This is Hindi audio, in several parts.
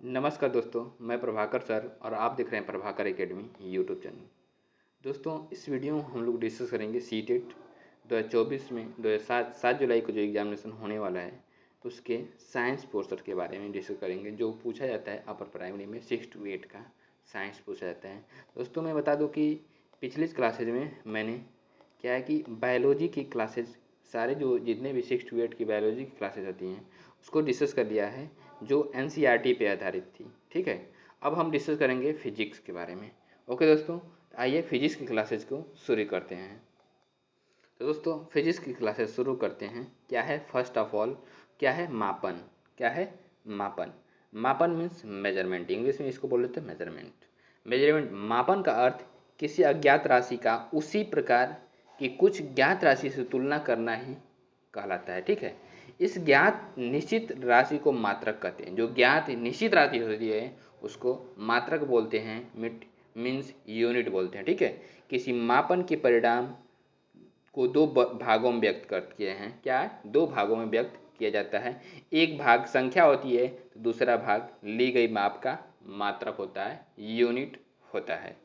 नमस्कार दोस्तों, मैं प्रभाकर सर और आप देख रहे हैं प्रभाकर एकेडमी यूट्यूब चैनल। दोस्तों, इस वीडियो में हम लोग डिस्कस करेंगे सीटेट 2024 में 7 जुलाई को जो एग्जामिनेशन होने वाला है, तो उसके साइंस पोर्शन के बारे में डिस्कस करेंगे। जो पूछा जाता है अपर प्राइमरी में 6 to 8 का साइंस पूछा जाता है। दोस्तों, मैं बता दूं कि पिछली क्लासेज में मैंने क्या है कि बायोलॉजी की क्लासेज सारे जो जितने भी 6 to 8 की बायोलॉजी की क्लासेज होती हैं उसको डिस्कस कर लिया है, जो एनसीईआरटी पे आधारित थी। ठीक है, अब हम डिस्कस करेंगे फिजिक्स के बारे में। ओके दोस्तों, आइए फिजिक्स की क्लासेज को शुरू करते हैं। तो दोस्तों, फिजिक्स की क्लासेज शुरू करते हैं। क्या है, फर्स्ट ऑफ ऑल क्या है, मापन। क्या है, मापन। मापन मीन्स मेजरमेंट, इंग्लिश में इसको बोल देते हैं मेजरमेंट। मेजरमेंट, मापन का अर्थ किसी अज्ञात राशि का उसी प्रकार की कुछ ज्ञात राशि से तुलना करना ही कहलाता है। ठीक है, इस ज्ञात निश्चित राशि को मात्रक कहते हैं। जो ज्ञात निश्चित राशि होती है उसको मात्रक बोलते हैं, मीन्स यूनिट बोलते हैं। ठीक है, किसी मापन के परिणाम को दो भागों में व्यक्त कर किए हैं। क्या है, दो भागों में व्यक्त किया जाता है। एक भाग संख्या होती है तो दूसरा भाग ली गई माप का मात्रक होता है, यूनिट होता है।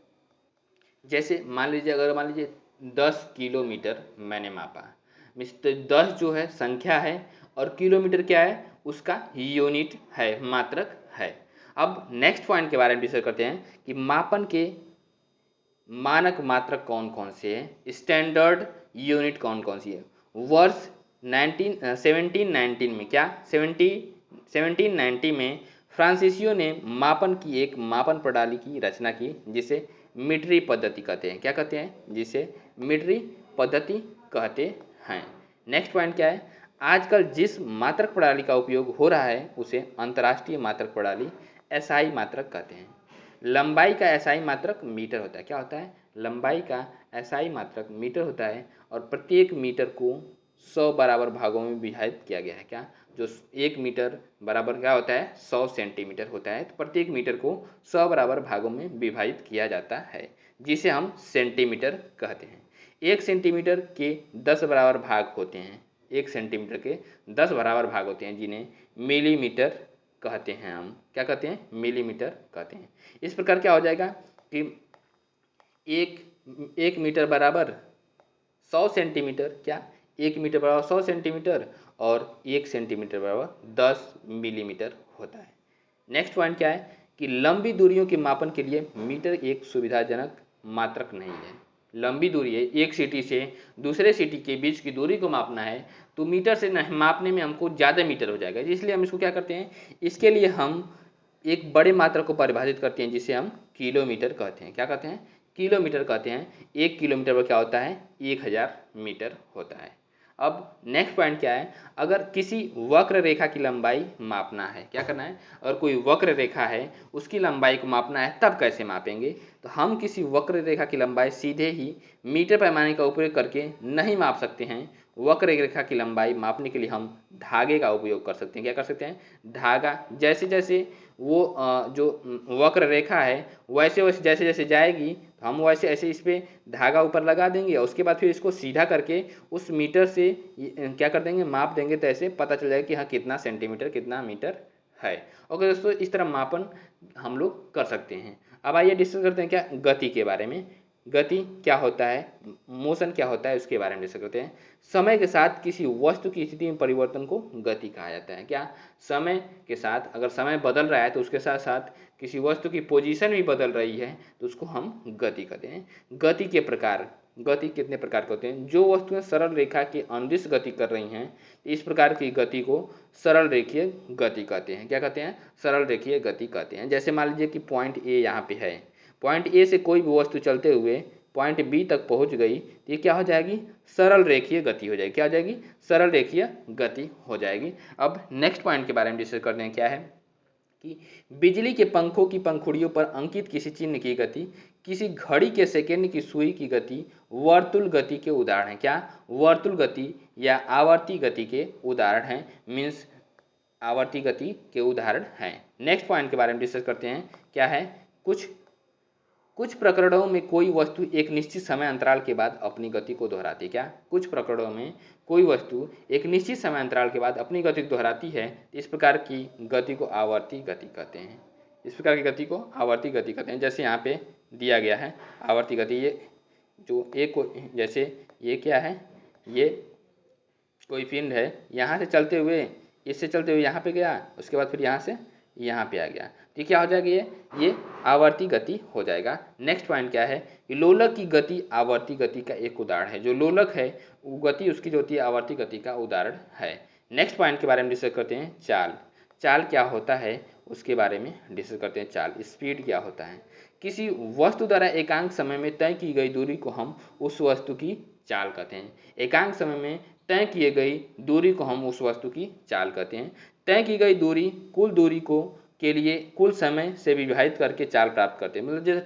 जैसे मान लीजिए, अगर मान लीजिए 10 किलोमीटर मैंने मापा, मिस्टर 10 जो है संख्या है और किलोमीटर क्या है, उसका यूनिट है, मात्रक है। अब नेक्स्ट पॉइंट के बारे में डिस्कस करते हैं कि मापन के मानक मात्रक कौन कौन से हैं, स्टैंडर्ड यूनिट कौन कौन सी है। वर्ष 1790 में, क्या 1790 में फ्रांसीसियो ने मापन की एक मापन प्रणाली की रचना की जिसे मीटरी पद्धति कहते हैं। क्या कहते हैं, जिसे मीटरी पद्धति कहते हैं। नेक्स्ट पॉइंट क्या है, आजकल जिस मात्रक प्रणाली का उपयोग हो रहा है उसे अंतर्राष्ट्रीय मात्रक प्रणाली एसआई मात्रक कहते हैं। लंबाई का एसआई मात्रक मीटर होता है। क्या होता है, लंबाई का एसआई मात्रक मीटर होता है और प्रत्येक मीटर को 100 बराबर भागों में विभाजित किया गया है। क्या, जो 1 मीटर बराबर क्या होता है, 100 सेंटीमीटर होता है। तो प्रत्येक मीटर को 100 बराबर भागों में विभाजित किया जाता है, जिसे हम सेंटीमीटर कहते हैं। 1 सेंटीमीटर के 10 बराबर भाग होते हैं। 1 सेंटीमीटर के 10 बराबर भाग होते हैं, जिन्हें मिलीमीटर कहते हैं। हम क्या कहते हैं, मिलीमीटर कहते हैं। इस प्रकार क्या हो जाएगा कि एक मीटर बराबर 100 सेंटीमीटर, क्या 1 मीटर बराबर 100 सेंटीमीटर और 1 सेंटीमीटर बराबर 10 मिलीमीटर होता है। नेक्स्ट पॉइंट क्या है कि लंबी दूरियों के मापन के लिए मीटर एक सुविधाजनक मात्रक नहीं है। लंबी दूरी है, एक सिटी से दूसरे सिटी के बीच की दूरी को मापना है तो मीटर से मापने में हमको ज़्यादा मीटर हो जाएगा, इसलिए हम इसको क्या करते हैं, इसके लिए हम एक बड़े मात्रा को परिभाषित करते हैं जिसे हम किलोमीटर कहते हैं। क्या कहते हैं, किलोमीटर कहते हैं। 1 किलोमीटर पर क्या होता है, 1000 मीटर होता है। अब नेक्स्ट पॉइंट क्या है, अगर किसी वक्र रेखा की लंबाई मापना है, क्या करना है, अगर कोई वक्र रेखा है उसकी लंबाई को मापना है, तब कैसे मापेंगे, तो हम किसी वक्र रेखा की लंबाई सीधे ही मीटर पैमाने का उपयोग करके नहीं माप सकते हैं। वक्र रेखा की लंबाई मापने के लिए हम धागे का उपयोग कर सकते हैं। क्या कर सकते हैं, धागा। जैसे जैसे वो जो वक्र रेखा है वैसे वैसे जैसे जैसे जाएगी हम वैसे ऐसे इस पर धागा ऊपर लगा देंगे और उसके बाद फिर इसको सीधा करके उस मीटर से क्या कर देंगे, माप देंगे, तो ऐसे पता चल जाएगा कि हाँ कितना सेंटीमीटर कितना मीटर है। ओके दोस्तों, इस तरह मापन हम लोग कर सकते हैं। अब आइए डिस्कस करते हैं क्या, गति के बारे में। गति क्या होता है, मोशन क्या होता है, उसके बारे में डिस्कस करते हैं। समय के साथ किसी वस्तु की स्थिति में परिवर्तन को गति कहा जाता है। क्या, समय के साथ, अगर समय बदल रहा है तो उसके साथ साथ किसी वस्तु की पोजीशन भी बदल रही है तो उसको हम गति कहते हैं। गति के प्रकार, गति कितने प्रकार के होते हैं, जो वस्तुएं सरल रेखा के अनुदिश गति कर रही हैं इस प्रकार की गति को सरल रेखीय गति कहते हैं। क्या कहते हैं, सरल रेखीय गति कहते हैं। जैसे मान लीजिए कि पॉइंट ए यहाँ पे है, पॉइंट ए से कोई भी वस्तु चलते हुए पॉइंट बी तक पहुंच गई तो ये क्या हो जाएगी, सरल रेखीय गति हो जाएगी। क्या हो जाएगी, सरल रेखीय गति हो जाएगी। अब नेक्स्ट पॉइंट के बारे में डिस्कस करते हैं। क्या है कि बिजली के पंखों की पंखुड़ियों पर अंकित किसी चिन्ह की गति, किसी घड़ी के सेकेंड की सुई की गति वर्तुल गति के उदाहरण है। क्या, वर्तुल गति या आवर्ती गति के उदाहरण हैं, मीन्स आवर्ती गति के उदाहरण हैं। नेक्स्ट पॉइंट के बारे में डिस्कस करते हैं। क्या है, कुछ कुछ प्रकरणों में कोई वस्तु एक निश्चित समय अंतराल के बाद अपनी गति को दोहराती है। क्या? कुछ प्रकरणों में कोई वस्तु एक निश्चित समय अंतराल के बाद अपनी गति को दोहराती है। इस प्रकार की गति को आवर्ती गति कहते हैं। इस प्रकार की गति को आवर्ती गति कहते हैं। जैसे यहाँ पे दिया गया है आवर्ती गति, ये जो एक को, जैसे ये क्या है, ये कोई पिंड है, यहाँ से चलते हुए, इससे चलते हुए यहाँ पे गया, उसके बाद फिर यहाँ से यहाँ पे आ गया, तो क्या हो जाएगा, ये आवर्ती गति हो जाएगा। नेक्स्ट पॉइंट क्या है कि लोलक की गति आवर्ती गति का एक उदाहरण है। जो लोलक है वो गति उसकी जो होती है आवर्ती गति का उदाहरण है। नेक्स्ट पॉइंट के बारे में डिस्कस करते हैं, चाल। चाल क्या होता है उसके बारे में डिस्कस करते हैं। चाल, स्पीड क्या होता है। किसी वस्तु द्वारा एकांक समय में तय की गई दूरी को हम उस वस्तु की चाल कहते हैं। एकांक समय में तय किए गई दूरी को हम उस वस्तु की चाल कहते हैं। तय की गई दूरी कुल दूरी को के लिए कुल समय से विभाजित करके चाल प्राप्त करते हैं। मतलब जैसे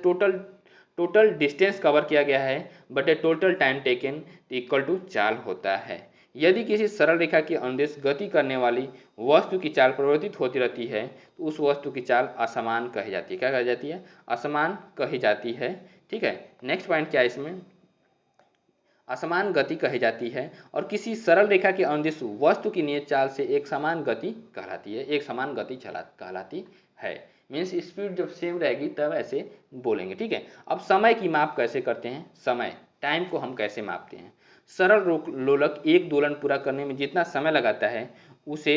टोटल डिस्टेंस कवर किया गया है बटे total time taken equal to चाल होता है। यदि किसी सरल रेखा के अनुदेश गति करने वाली वस्तु की चाल परिवर्तित होती रहती है तो उस वस्तु की चाल असमान कही जाती है। क्या कही जाती है? असमान कही जाती है। ठीक है, नेक्स्ट पॉइंट क्या है इसमें, असमान गति कही जाती है। और किसी सरल रेखा के अनुदिश वस्तु की नियत चाल से एक समान गति कहलाती है। एक समान गति कहलाती है। मीन्स स्पीड जब सेम रहेगी तब ऐसे बोलेंगे। ठीक है, अब समय की माप कैसे करते हैं, समय टाइम को हम कैसे मापते हैं। सरल लोलक एक दोलन पूरा करने में जितना समय लगाता है उसे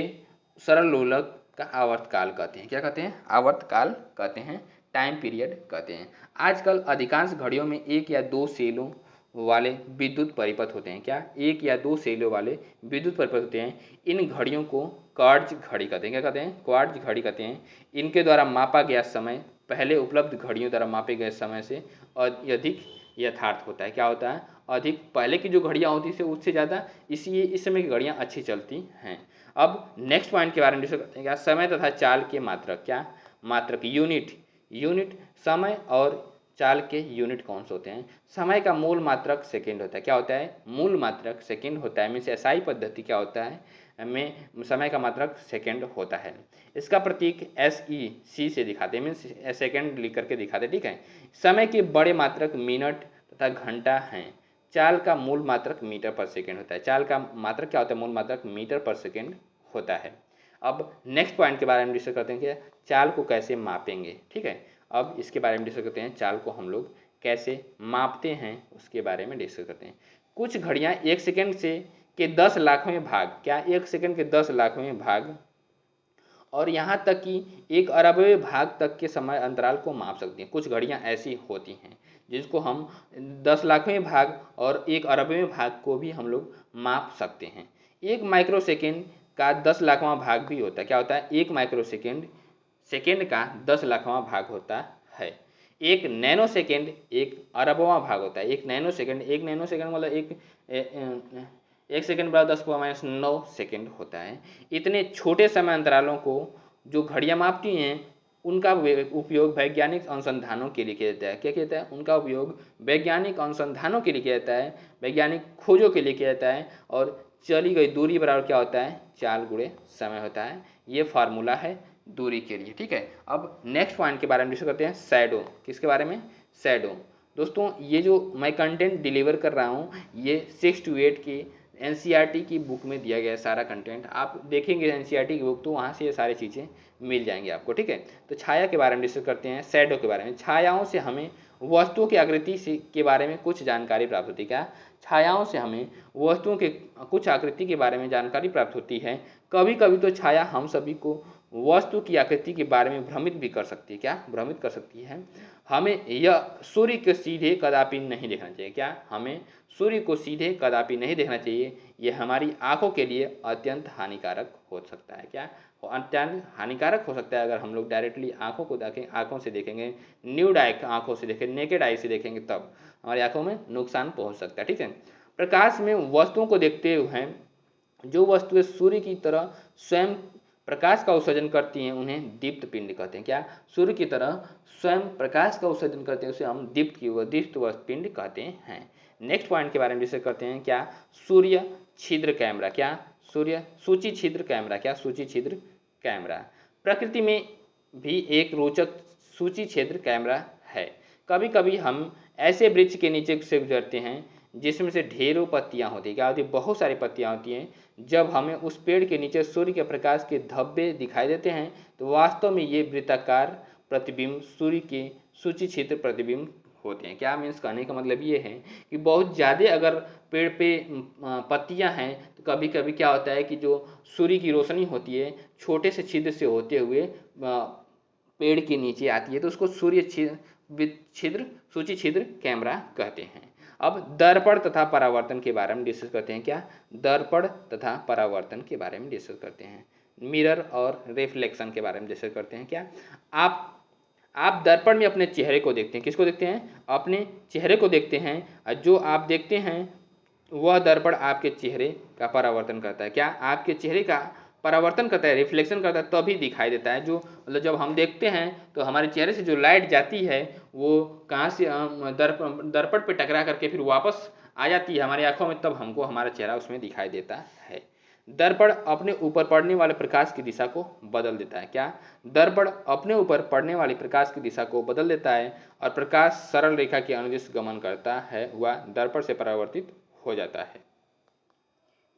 सरल लोलक का आवर्तकाल कहते हैं। क्या कहते हैं? आवर्तकाल कहते हैं, टाइम पीरियड कहते हैं। आजकल अधिकांश घड़ियों में एक या दो सेलों वाले विद्युत परिपथ होते हैं। क्या? एक या दो सेलों वाले विद्युत परिपथ होते हैं। इन घड़ियों को क्वार्ट्ज घड़ी कहते हैं। क्या कहते हैं? क्वार्ट्ज घड़ी कहते हैं। इनके द्वारा मापा गया समय पहले उपलब्ध घड़ियों द्वारा मापे गए समय से अधिक यथार्थ होता है। क्या होता है? अधिक, पहले की जो घड़ियाँ होती थी उससे ज़्यादा इसलिए इस समय की घड़ियाँ अच्छी चलती हैं। अब नेक्स्ट पॉइंट के बारे में डिस्कस करते हैं। क्या? समय तथा चाल के मात्रक। क्या? मात्रक, यूनिट समय और चाल के यूनिट कौन से होते हैं। समय का मूल मात्रक सेकंड होता है। क्या होता है? मूल मात्रक सेकंड होता है। मीन्स एसआई पद्धति क्या होता है में समय का मात्रक सेकंड होता है। इसका प्रतीक SEC से दिखाते हैं, मीन्स सेकंड लिख करके दिखाते हैं। ठीक है, समय के बड़े मात्रक मिनट तथा घंटा हैं। चाल का मूल मात्रक मीटर पर सेकेंड होता है। चाल का मात्रक क्या होता है? मूल मात्रक मीटर पर सेकेंड होता है। अब नेक्स्ट पॉइंट के बारे में डिस्कस करते हैं कि चाल को कैसे मापेंगे। ठीक है, अब इसके बारे में डिस्कस करते हैं, चाल को हम लोग कैसे मापते हैं उसके बारे में डिस्कस करते हैं। कुछ घड़ियां एक सेकेंड से के 10 लाखवें भाग, क्या? एक सेकेंड के 10 लाखवें भाग और यहाँ तक कि 1 अरबवें भाग तक के समय अंतराल को माप सकती हैं। कुछ घड़ियाँ ऐसी होती हैं जिसको हम 10 लाखवें भाग और 1 अरबवें भाग को भी हम लोग माप सकते हैं। 1 माइक्रो सेकेंड का 10 लाखवां भाग भी होता है। क्या होता है? 1 माइक्रो सेकेंड का 10 लाखवां भाग होता है। 1 नैनो सेकेंड 1 अरबवां भाग होता है। 1 नैनो सेकेंड मतलब एक सेकेंड बराबर 10⁻⁹ सेकेंड होता है। इतने छोटे समय अंतरालों को जो घड़ियां मापती हैं उनका उपयोग वैज्ञानिक अनुसंधानों के लिए किया जाता है। क्या किया जाता है? उनका उपयोग वैज्ञानिक अनुसंधानों के लिए किया जाता है, वैज्ञानिक खोजों के लिए किया जाता है। और चली गई दूरी बराबर क्या होता है? चाल गुणे समय होता है। ये फार्मूला है दूरी के लिए। ठीक है, अब नेक्स्ट पॉइंट के बारे में डिस्कस करते हैं, शैडो। किसके बारे में? शैडो। दोस्तों ये जो मैं कंटेंट डिलीवर कर रहा हूँ ये 6 to 8 की NCERT की बुक में दिया गया है सारा कंटेंट। आप देखेंगे NCERT की बुक तो वहाँ से ये सारी चीज़ें मिल जाएंगी आपको। ठीक है, तो छाया के बारे में डिस्कस करते हैं, शैडो के बारे में। छायाओं से हमें वस्तुओं की आकृति से के बारे में कुछ जानकारी प्राप्त होती है। क्या? छायाओं से हमें वस्तुओं के कुछ आकृति के बारे में जानकारी प्राप्त होती है। कभी कभी तो छाया हम सभी को वस्तु की आकृति के बारे में भ्रमित भी कर सकती है। क्या? भ्रमित कर सकती है। हमें यह सूर्य को सीधे कदापि नहीं देखना चाहिए। क्या? हमें सूर्य को सीधे कदापि नहीं देखना चाहिए। यह हमारी आंखों के लिए अत्यंत हानिकारक हो सकता है। क्या? अत्यंत हानिकारक हो सकता है अगर हम लोग डायरेक्टली आंखों को देखें, आंखों से देखेंगे, न्यूड आई आंखों से देखें, नेकेड आई से देखेंगे तब हमारी आंखों में नुकसान पहुंच सकता है। ठीक है, प्रकाश में वस्तुओं को देखते हुए जो वस्तुएं सूर्य की तरह स्वयं प्रकाश का उत्सर्जन करती हैं उन्हें दीप्त पिंड कहते हैं। क्या? सूर्य की तरह स्वयं प्रकाश का उत्सर्जन करते हैं उसे हम दीप्त पिंड कहते हैं। नेक्स्ट पॉइंट के बारे में डिस्कस करते हैं, क्या? सूर्य छिद्र कैमरा। क्या? सूची छिद्र कैमरा। क्या? सूची छिद्र कैमरा प्रकृति में भी एक रोचक सूची छिद्र कैमरा है। कभी कभी हम ऐसे वृक्ष के नीचे से गुजरते हैं जिसमें से ढेरों पत्तियां होती हैं, क्या होती है, बहुत सारी पत्तियां होती हैं। जब हमें उस पेड़ के नीचे सूर्य के प्रकाश के धब्बे दिखाई देते हैं तो वास्तव में ये वृत्ताकार प्रतिबिंब सूर्य के सूची क्षेत्र प्रतिबिंब होते हैं। क्या मीन्स कहने का मतलब ये है कि बहुत ज़्यादा अगर पेड़ पे पत्तियां हैं तो कभी कभी क्या होता है कि जो सूर्य की रोशनी होती है छोटे से छिद्र से होते हुए पेड़ के नीचे आती है तो उसको सूर्य छिद्र सूची छिद्र कैमरा कहते हैं। अब दर्पण तथा परावर्तन के बारे में डिस्कस करते हैं। क्या, दर्पण तथा परावर्तन के बारे में डिस्कस करते हैं। मिरर और रिफ्लेक्शन के बारे में डिस्कस करते हैं। क्या, आप दर्पण में अपने चेहरे को देखते हैं। किसको देखते हैं? अपने चेहरे को देखते हैं। और जो आप देखते हैं वह दर्पण आपके चेहरे का परावर्तन करता है। क्या, आपके चेहरे का परावर्तन करता है, रिफ्लेक्शन करता है, तभी दिखाई देता है। जो मतलब जब हम देखते हैं तो हमारे चेहरे से जो लाइट जाती है वो कहाँ से दर्पण पे टकरा करके फिर वापस आ जाती है हमारी आंखों में, तब हमको हमारा चेहरा उसमें दिखाई देता है। दर्पण अपने ऊपर पड़ने वाले प्रकाश की दिशा को बदल देता है। क्या, दर्पण अपने ऊपर पड़ने वाली प्रकाश की दिशा को बदल देता है और प्रकाश सरल रेखा के अनुदिश गमन करता है वह दर्पण से परावर्तित हो जाता है।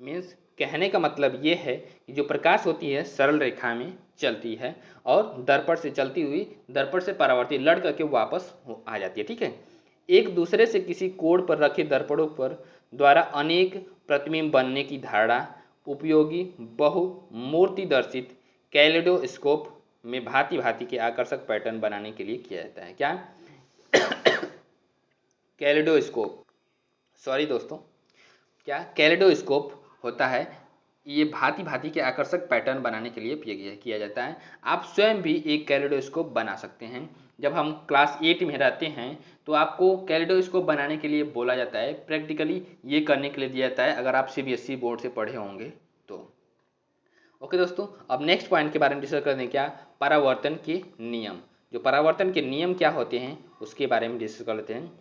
मीन्स कहने का मतलब ये है कि जो प्रकाश होती है सरल रेखा में चलती है और दर्पण से चलती हुई दर्पण से परावर्तित लड़ करके वापस आ जाती है। ठीक है, एक दूसरे से किसी कोण पर रखे दर्पणों पर द्वारा अनेक प्रतिबिंब बनने की धारणा उपयोगी बहुमूर्तिदर्शित कैलेडोस्कोप में भांति भांति के आकर्षक पैटर्न बनाने के लिए किया जाता है। क्या, कैलेडोस्कोप, सॉरी दोस्तों, क्या कैलेडोस्कोप होता है, ये भांति भांति के आकर्षक पैटर्न बनाने के लिए किया जाता है। आप स्वयं भी एक कैलेडोस्कोप बना सकते हैं। जब हम क्लास 8 में रहते हैं तो आपको कैलेडोस्कोप बनाने के लिए बोला जाता है, प्रैक्टिकली ये करने के लिए दिया जाता है अगर आप CBSE बोर्ड से पढ़े होंगे तो। ओके दोस्तों, अब नेक्स्ट पॉइंट के बारे में डिस्कस करते हैं। क्या, परावर्तन के नियम। जो परावर्तन के नियम क्या होते हैं उसके बारे में डिस्कस कर लेते हैं।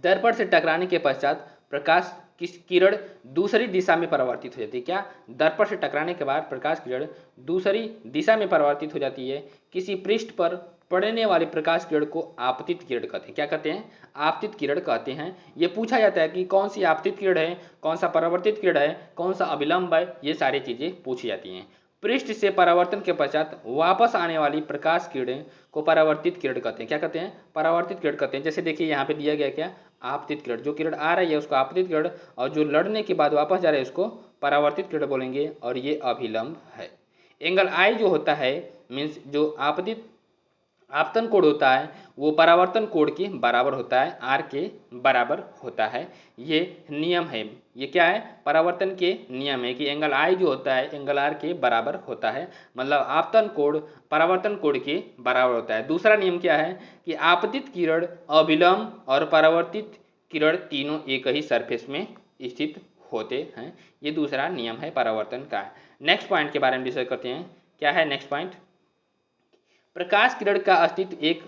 दर्पण से टकराने के पश्चात प्रकाश की किरण दूसरी दिशा में परावर्तित हो जाती है। क्या, दर्पण से टकराने के बाद प्रकाश किरण दूसरी दिशा में परावर्तित हो जाती है। किसी पृष्ठ पर पड़ने वाली प्रकाश किरण को आपतित किरण कहते हैं। क्या कहते हैं? आपतित किरण कहते हैं। ये पूछा जाता है कि कौन सी आपतित किरण है, कौन सा परावर्तित किरण है, कौन सा अभिलंब है, ये सारी चीजें पूछी जाती हैं। पृष्ठ से परावर्तन के पश्चात वापस आने वाली प्रकाश किरण को परावर्तित किरण कहते हैं। क्या कहते हैं? परावर्तित किरण कहते हैं। जैसे देखिए यहाँ पे दिया गया क्या, आपतित किरण। जो किरण आ रही है उसको आपतित किरण और जो लड़ने के बाद वापस जा रहा है उसको परावर्तित किरण बोलेंगे और ये अभिलंब है। एंगल आई जो होता है मीन्स जो आपतन कोण होता है वो परावर्तन कोण के बराबर होता है, आर के बराबर होता है। ये नियम है। ये क्या है? परावर्तन के नियम है कि एंगल आई जो होता है एंगल आर के बराबर होता है, मतलब आपतन कोण परावर्तन कोण के बराबर होता है। दूसरा नियम क्या है कि आपतित किरण, अभिलंब और परावर्तित किरण तीनों एक ही सरफेस में स्थित होते हैं। ये दूसरा नियम है परावर्तन का। नेक्स्ट पॉइंट के बारे में डिस्कस करते हैं। क्या है नेक्स्ट पॉइंट? प्रकाश किरण का अस्तित्व एक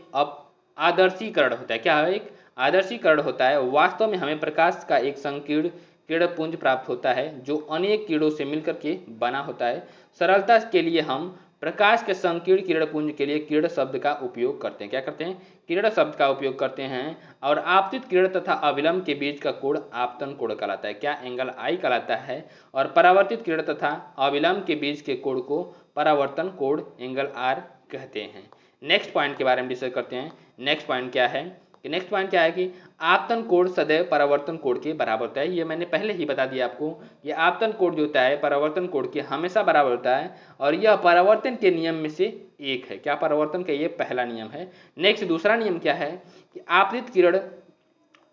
आदर्शीकरण होता है। क्या है? एक आदर्शीकरण होता है। वास्तव में हमें प्रकाश का एक संकीर्ण किरण पुंज प्राप्त होता है जो अनेक किरणों से मिलकर के बना होता है। सरलता के लिए हम प्रकाश के संकीर्ण किरण पुंज के लिए किरण शब्द का उपयोग करते हैं। क्या करते हैं? किरण शब्द का उपयोग करते हैं। और आपतित किरण तथा अविलंब के बीच का कोण आपतन कोण कहलाता है। क्या? एंगल आई कहलाता है। और परावर्तित किरण तथा अविलंब के बीच के कोण को परावर्तन कोण एंगल आर कहते हैं। नेक्स्ट पॉइंट के बारे में डिस्कस करते हैं। नेक्स्ट पॉइंट क्या है कि आपतन कोण सदैव परावर्तन कोण के बराबर होता है। ये मैंने पहले ही बता दिया आपको। ये आपतन कोण जो होता है परावर्तन कोण के हमेशा बराबर होता है और यह परावर्तन के नियम में से एक है। क्या? परावर्तन का ये पहला नियम है। नेक्स्ट दूसरा नियम क्या है कि आपतित किरण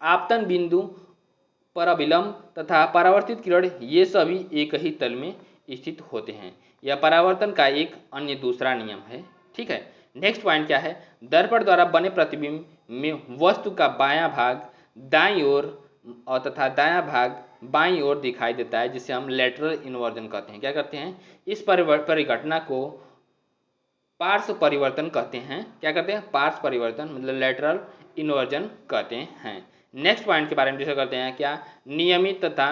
आपतन बिंदु पर अभिलंब तथा परावर्तित किरण ये सभी एक ही तल में स्थित होते हैं। यह परावर्तन का एक अन्य दूसरा नियम है। ठीक है। नेक्स्ट पॉइंट क्या है? दर्पण द्वारा बने प्रतिबिंब में वस्तु का बायां भाग दाईं ओर और तथा दायां भाग बाईं ओर दिखाई देता है, जिसे हम लेटरल इन्वर्जन कहते हैं। क्या कहते हैं? इस परिघटना को पार्श्व परिवर्तन कहते हैं। क्या कहते हैं? पार्श्व परिवर्तन मतलब लेटरल इन्वर्जन कहते हैं। नेक्स्ट पॉइंट के बारे में डिस्कस करते हैं। क्या? नियमित तथा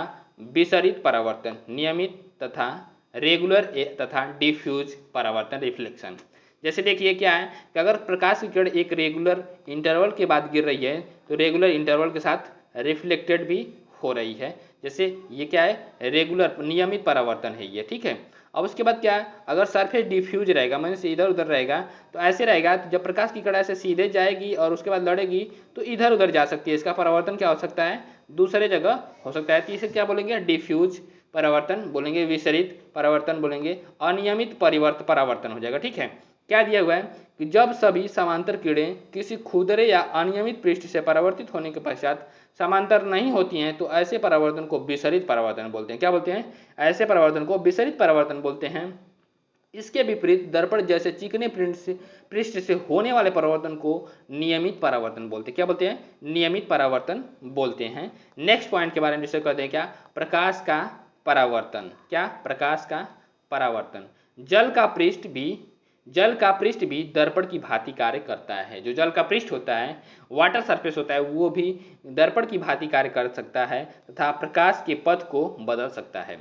विसरित परावर्तन, नियमित तथा रेगुलर तथा डिफ्यूज परावर्तन, रिफ्लेक्शन। जैसे देखिए क्या है कि अगर प्रकाश की किरण एक रेगुलर इंटरवल के बाद गिर रही है तो रेगुलर इंटरवल के साथ रिफ्लेक्टेड भी हो रही है। जैसे ये क्या है, रेगुलर नियमित परावर्तन है ये, ठीक है। अब उसके बाद क्या है, अगर सरफेस डिफ्यूज रहेगा, मतलब से इधर उधर रहेगा, तो ऐसे रहेगा, तो जब प्रकाश की किरण ऐसे सीधे जाएगी और उसके बाद लड़ेगी तो इधर उधर जा सकती है। इसका परावर्तन क्या हो सकता है, दूसरे जगह हो सकता है। तो इसे क्या बोलेंगे, डिफ्यूज परावर्तन बोलेंगे, विसरित परावर्तन बोलेंगे, अनियमित परिवर्त परावर्तन हो जाएगा, ठीक है। क्या दिया हुआ है कि जब सभी समांतर किरणें किसी खुरदरे या अनियमित पृष्ठ से परावर्तित होने के पश्चात समांतर नहीं होती हैं तो ऐसे परावर्तन को विसरित परावर्तन बोलते हैं। क्या बोलते हैं, ऐसे परावर्तन को विसरित परावर्तन बोलते हैं। इसके विपरीत दर्पण जैसे चिकने पृष्ठ से होने वाले परावर्तन को नियमित परावर्तन बोलते हैं। क्या बोलते हैं, नियमित परावर्तन बोलते हैं। नेक्स्ट पॉइंट के बारे में डिस्कस करते हैं, क्या, प्रकाश का परावर्तन। क्या, प्रकाश का परावर्तन। जल का पृष्ठ भी दर्पण की भांति कार्य करता है। जो जल का पृष्ठ होता है, वाटर सरफेस होता है, वो भी दर्पण की भांति कार्य कर सकता है तथा प्रकाश के पथ को बदल सकता है।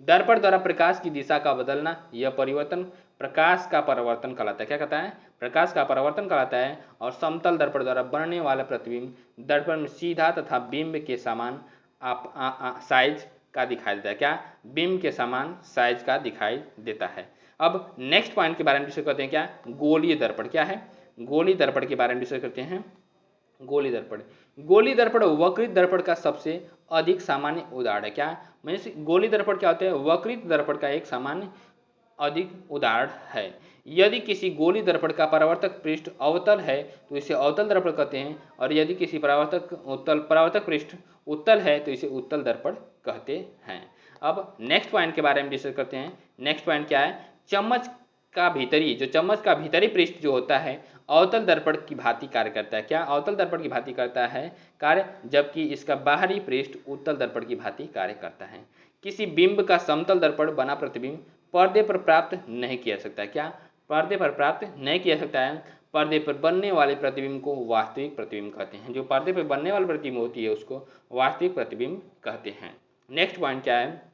दर्पण द्वारा प्रकाश की दिशा का बदलना, यह परिवर्तन प्रकाश का परावर्तन कहलाता है। क्या कहता है, प्रकाश का परावर्तन कहलाता है। और समतल दर्पण द्वारा बनने वाला प्रतिबिंब दर्पण में सीधा तथा बिंब के समान साइज का दिखाई देता है। क्या, बिंब के समान साइज का दिखाई देता है। अब नेक्स्ट पॉइंट के बारे में डिस्कस करते हैं, क्या, गोलीय दर्पण। क्या है, गोलीय दर्पण के बारे में डिस्कस करते हैं। गोलीय दर्पण, गोलीय दर्पण वक्रित दर्पण का सबसे अधिक सामान्य उदाहरण है। क्या, मतलब गोलीय दर्पण क्या होता है, वक्रित दर्पण का एक सामान्य अधिक उदाहरण है। यदि किसी गोलीय दर्पण का परावर्तक पृष्ठ अवतल है तो इसे अवतल दर्पण कहते हैं, और यदि किसी परावर्तक पृष्ठ उत्तल है तो इसे उत्तल दर्पण कहते हैं। अब नेक्स्ट पॉइंट के बारे में डिस्कस करते हैं। नेक्स्ट पॉइंट क्या है, चम्मच का भीतरी पृष्ठ जो होता है अवतल दर्पण की भांति कार्य करता है। क्या, अवतल दर्पण की भांति करता है कार्य, जबकि इसका बाहरी पृष्ठ उत्तल दर्पण की भांति कार्य करता है। किसी बिंब का समतल दर्पण बना प्रतिबिंब पर्दे पर प्राप्त नहीं किया सकता है। क्या, पर्दे पर प्राप्त नहीं किया सकता है। पर्दे पर बनने वाले प्रतिबिंब को वास्तविक प्रतिबिंब कहते हैं। जो पर्दे पर बनने वाली प्रतिबिंब होती है उसको वास्तविक प्रतिबिंब कहते हैं। नेक्स्ट पॉइंट क्या है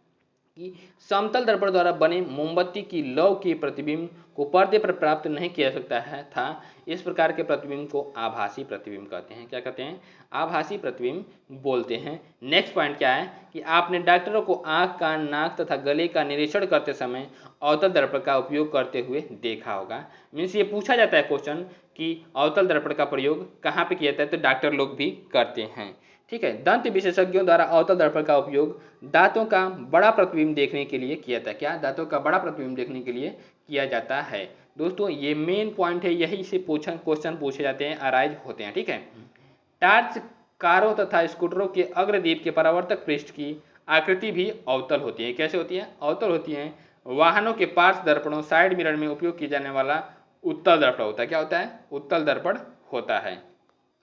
कि समतल दर्पण द्वारा बने मोमबत्ती की लौ के प्रतिबिंब को पर्दे पर प्राप्त नहीं किया सकता है था। इस प्रकार के प्रतिबिंब को आभासी प्रतिबिंब कहते हैं। क्या कहते हैं, आभासी प्रतिबिंब बोलते हैं। नेक्स्ट पॉइंट क्या है कि आपने डॉक्टरों को आंख, कान, नाक तथा गले का निरीक्षण करते समय अवतल दर्पण का उपयोग करते हुए देखा होगा। मीन्स ये पूछा जाता है क्वेश्चन कि अवतल दर्पण का प्रयोग कहाँ पे किया जाता है, तो डॉक्टर लोग भी करते हैं, ठीक है। दंत विशेषज्ञों द्वारा अवतल दर्पण का उपयोग दांतों का बड़ा प्रतिबिंब देखने के लिए किया जाता है। क्या, दांतों का बड़ा प्रतिबिंब देखने के लिए किया जाता है। दोस्तों ये मेन पॉइंट है, यही से क्वेश्चन पूछे जाते हैं, अराइज होते हैं, ठीक है। टार्च, कारों तथा स्कूटरों के अग्रदीप के परावर्तक पृष्ठ की आकृति भी अवतल होती है। कैसे होती है, अवतल होती है। वाहनों के पार्श्व दर्पणों, साइड मिरर में उपयोग किया जाने वाला उत्तल दर्पण होता है। क्या होता है, उत्तल दर्पण होता है।